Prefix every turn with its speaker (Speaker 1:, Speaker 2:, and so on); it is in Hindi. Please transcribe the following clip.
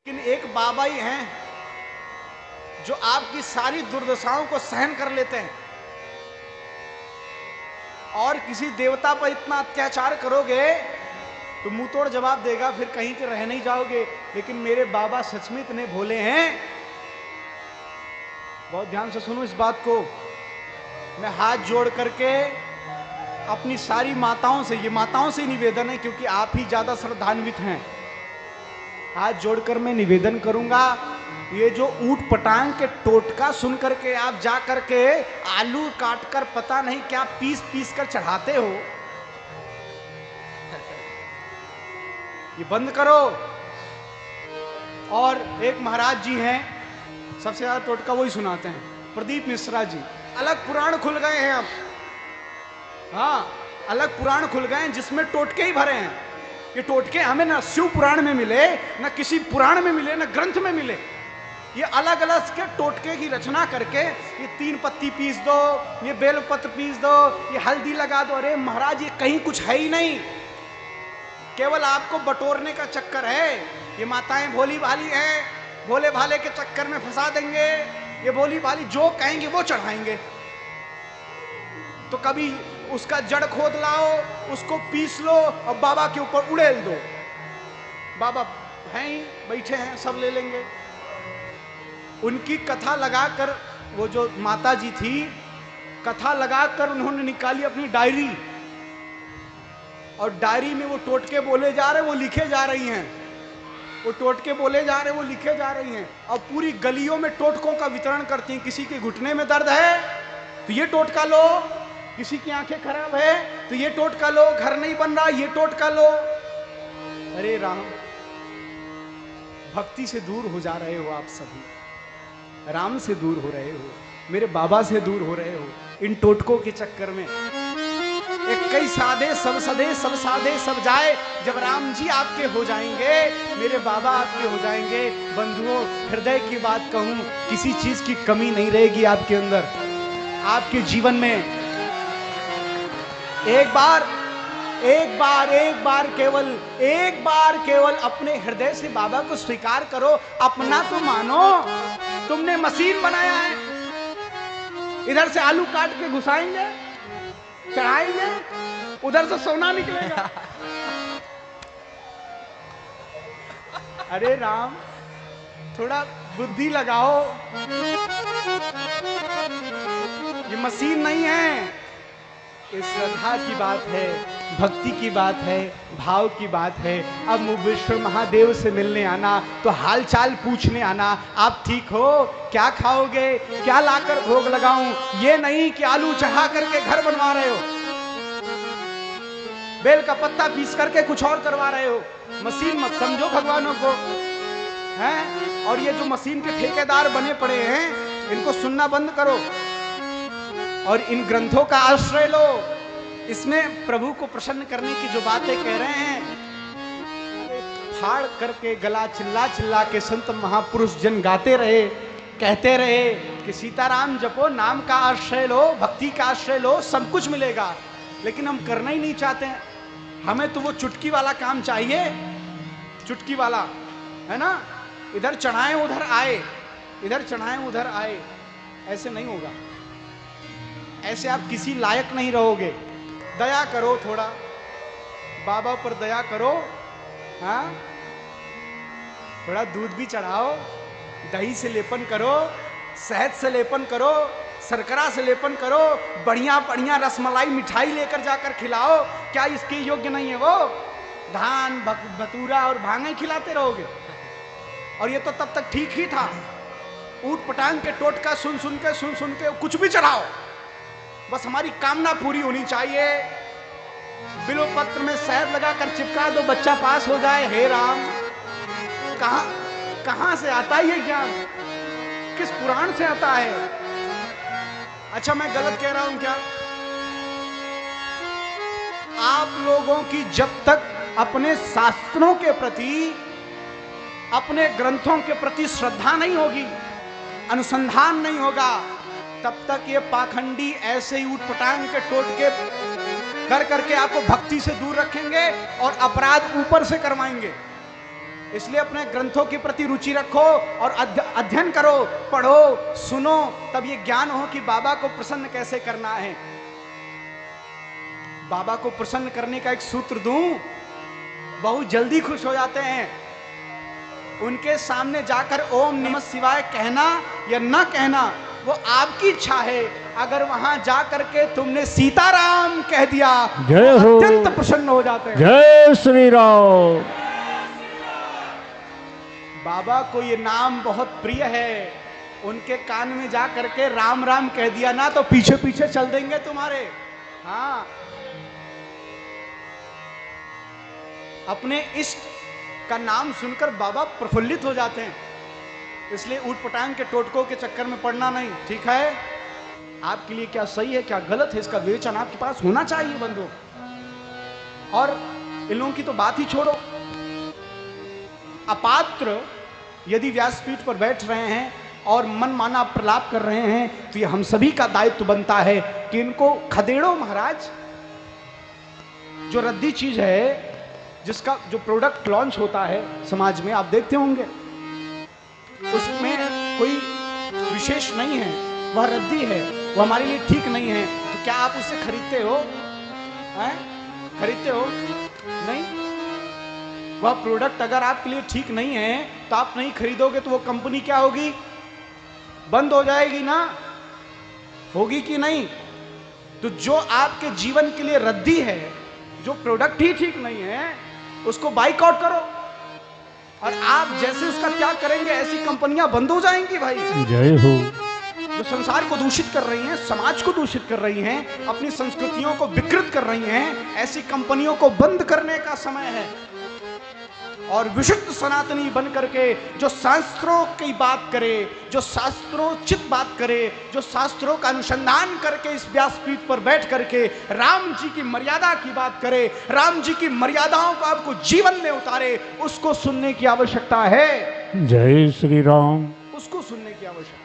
Speaker 1: लेकिन एक बाबा ही हैं जो आपकी सारी दुर्दशाओं को सहन कर लेते हैं। और किसी देवता पर इतना अत्याचार करोगे तो मुंह तोड़ जवाब देगा, फिर कहीं के रह नहीं जाओगे। लेकिन मेरे बाबा सच में इतने भोले हैं। बहुत ध्यान से सुनो इस बात को। मैं हाथ जोड़ करके अपनी सारी माताओं से, ये माताओं से निवेदन है क्योंकि आप ही ज्यादा श्रद्धान्वित हैं, हाथ जोड़कर मैं निवेदन करूंगा, ये जो ऊट पटांग के टोटका सुन करके आप जा करके आलू काटकर पता नहीं क्या पीस पीस कर चढ़ाते हो, ये बंद करो। और एक महाराज जी हैं, सबसे ज्यादा टोटका वही सुनाते हैं, प्रदीप मिश्रा जी। अलग पुराण खुल गए हैं अब, हाँ अलग पुराण खुल गए हैं जिसमें टोटके ही भरे हैं। ये टोटके हमें ना शिव पुराण में मिले, ना किसी पुराण में मिले, ना ग्रंथ में मिले। ये अलग अलग के टोटके की रचना करके ये 3 पत्ती पीस दो, ये बेलपत्र पीस दो, ये हल्दी लगा दो। अरे महाराज ये कहीं कुछ है ही नहीं, केवल आपको बटोरने का चक्कर है। ये माताएं भोली भाली हैं, भोले भाले के चक्कर में फंसा देंगे। ये भोली भाली जो कहेंगे वो चढ़ाएंगे। तो कभी उसका जड़ खोद लाओ, उसको पीस लो और बाबा के ऊपर उड़ेल दो। बाबा हैं ही बैठे हैं, सब ले लेंगे। उनकी कथा लगाकर, वो जो माता जी थी, कथा लगाकर उन्होंने निकाली अपनी डायरी, और डायरी में वो टोटके बोले जा रहे, वो लिखे जा रही हैं। वो टोटके बोले जा रहे, वो लिखे जा रही हैं। और पूरी गलियों में टोटकों का वितरण करती हैं। किसी के घुटने में दर्द है तो ये टोटका लो, किसी की आंखें खराब है तो ये टोटका लो, घर नहीं बन रहा ये टोटका लो। अरे राम, भक्ति से दूर हो जा रहे हो आप सभी, राम से दूर हो रहे हो, मेरे बाबा से दूर हो रहे हो इन टोटकों के चक्कर में। एक कई साधे सब सदे, सब साधे सब जाए। जब राम जी आपके हो जाएंगे, मेरे बाबा आपके हो जाएंगे, बंधुओं हृदय की बात कहूं, किसी चीज की कमी नहीं रहेगी आपके अंदर। आपके जीवन में एक बार केवल अपने हृदय से बाबा को स्वीकार करो। अपना तो मानो, तुमने मशीन बनाया है, इधर से आलू काट के घुसाएंगे, चढ़ाएंगे, उधर से सोना निकलेगा। अरे राम, थोड़ा बुद्धि लगाओ, ये मशीन नहीं है। ये श्रद्धा की बात है, भक्ति की बात है, भाव की बात है। अब विश्व महादेव से मिलने आना तो हालचाल पूछने आना, आप ठीक हो, क्या खाओगे, क्या लाकर भोग लगाऊं, ये नहीं कि आलू चढ़ा करके घर बनवा रहे हो, बेल का पत्ता पीस करके कुछ और करवा रहे हो। मशीन मत समझो भगवानों को, हैं? और ये जो मशीन के ठेकेदार बने पड़े हैं, इनको सुनना बंद करो और इन ग्रंथों का आश्रय लो। इसमें प्रभु को प्रसन्न करने की जो बातें कह रहे हैं, फाड़ करके गला चिल्ला चिल्ला के संत महापुरुष जन गाते रहे, कहते रहे कि सीताराम जपो, नाम का आश्रय लो, भक्ति का आश्रय लो, सब कुछ मिलेगा। लेकिन हम करना ही नहीं चाहते हैं। हमें तो वो चुटकी वाला काम चाहिए, चुटकी वाला, है ना, इधर चढ़ाएं उधर आए, इधर चढ़ाएं उधर आए। ऐसे नहीं होगा, ऐसे आप किसी लायक नहीं रहोगे। दया करो, थोड़ा बाबा पर दया करो, हाँ, थोड़ा दूध भी चढ़ाओ, दही से लेपन करो, शहद से लेपन करो, शर्करा से लेपन करो, बढ़िया बढ़िया रसमलाई मिठाई लेकर जाकर खिलाओ। क्या इसके योग्य नहीं है वो? धान भतूरा और भांगे खिलाते रहोगे। और ये तो तब तक ठीक ही था। ऊट पटांग के टोटका सुन सुन के कुछ भी चढ़ाओ, बस हमारी कामना पूरी होनी चाहिए। बिलो पत्र में शहद लगाकर चिपका दो, बच्चा पास हो जाए। हे राम, कहां से आता है ये ज्ञान? किस पुराण से आता है? अच्छा, मैं गलत कह रहा हूं क्या? आप लोगों की जब तक अपने शास्त्रों के प्रति, अपने ग्रंथों के प्रति श्रद्धा नहीं होगी, अनुसंधान नहीं होगा, तब तक ये पाखंडी ऐसे ही ऊटपटांग के टोटके कर करके आपको भक्ति से दूर रखेंगे और अपराध ऊपर से करवाएंगे। इसलिए अपने ग्रंथों के प्रति रुचि रखो और अध्ययन करो, पढ़ो, सुनो, तब ये ज्ञान हो कि बाबा को प्रसन्न कैसे करना है। बाबा को प्रसन्न करने का एक सूत्र दूं, बहुत जल्दी खुश हो जाते हैं। उनके सामने जाकर ओम नमः शिवाय कहना या न कहना वो आपकी इच्छा है। अगर वहां जाकर के तुमने सीताराम कह दिया तो अत्यंत प्रसन्न हो जाते हैं।
Speaker 2: जय श्री राम।
Speaker 1: बाबा को ये नाम बहुत प्रिय है। उनके कान में जा करके राम राम कह दिया ना तो पीछे पीछे चल देंगे तुम्हारे। हाँ, अपने इष्ट का नाम सुनकर बाबा प्रफुल्लित हो जाते हैं। इसलिए ऊट पटांग के टोटकों के चक्कर में पड़ना नहीं। ठीक है, आपके लिए क्या सही है क्या गलत है इसका विवेचन आपके पास होना चाहिए बंधु। और इन लोगों की तो बात ही छोड़ो। अपात्र यदि व्यासपीठ पर बैठ रहे हैं और मन माना प्रलाप कर रहे हैं तो ये हम सभी का दायित्व बनता है कि इनको खदेड़ो महाराज। जो रद्दी चीज है, जिसका जो प्रोडक्ट लॉन्च होता है समाज में, आप देखते होंगे उसमें कोई विशेष नहीं है, वह रद्दी है, वो हमारे लिए ठीक नहीं है, तो क्या आप उससे खरीदते हो? खरीदते हो? नहीं। वह प्रोडक्ट अगर आपके लिए ठीक नहीं है तो आप नहीं खरीदोगे तो वो कंपनी क्या होगी? बंद हो जाएगी ना, होगी कि नहीं? तो जो आपके जीवन के लिए रद्दी है, जो प्रोडक्ट ही ठीक नहीं है, उसको बाइकआउट करो। और आप जैसे उसका त्याग करेंगे ऐसी कंपनियां बंद हो जाएंगी भाई।
Speaker 2: जय हो।
Speaker 1: जो संसार को दूषित कर रही हैं, समाज को दूषित कर रही हैं, अपनी संस्कृतियों को विकृत कर रही हैं, ऐसी कंपनियों को बंद करने का समय है। और विशुद्ध सनातनी बन करके जो शास्त्रों की बात करे, जो शास्त्रोचित बात करे, जो शास्त्रों का अनुसंधान करके इस व्यासपीठ पर बैठ करके राम जी की मर्यादा की बात करे, राम जी की मर्यादाओं को आपको जीवन में उतारे, उसको सुनने की आवश्यकता है।
Speaker 2: जय श्री राम।
Speaker 1: उसको सुनने की आवश्यकता